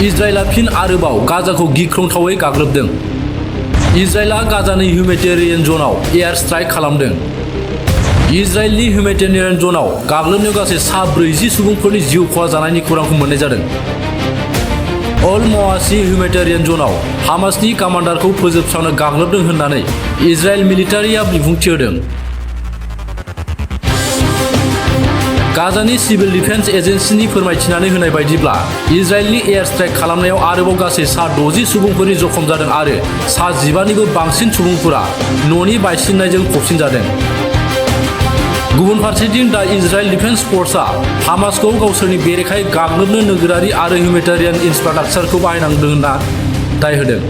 इजराइला फिन आरोबाव गाजाखौ गिख्रंथावै गाग्लोबदों। इजराइला गाजानि हिउमेटेरियान जनाव air strike खालामदों। इजराइलनि हिउमेटेरियान जनाव गाग्लोबनायाव गासै 40 सुबुंफोरनि जिउ खहा जानायनि खौरांखौ मोननाय जादों। अल मवासी हिउमेटेरियान जनाव हामासनि कामान्डारखौ फोजोबस्रांनो गाग्लोबदों होननानै इजराइल मिलिटारिया बिबुंथि होदों। गाजानि सिभिल डिफेन्स एजेन्सिनि फोरमायथिनानै होनाय बायदिब्ला इजराइलनि एयार स्ट्राइक खालामनायाव आरोबाव गासै 60 सुबुंफोरनि जखम जादों आरो 15निबो बांसिन सुबुंफोरा न'नि बायसिननायजों फबसिनजादों। गुबुन फारसेथिं दा इजराइल डिफेन्स फर्सआ हामासखौ गावसोरनि बेरेखायै गाग्लोबनो नोगोरारि आरो हिउमेटेरियान इनफ्रास्ट्राक्चारखौ बाहायनांदों होनना दाय होदों।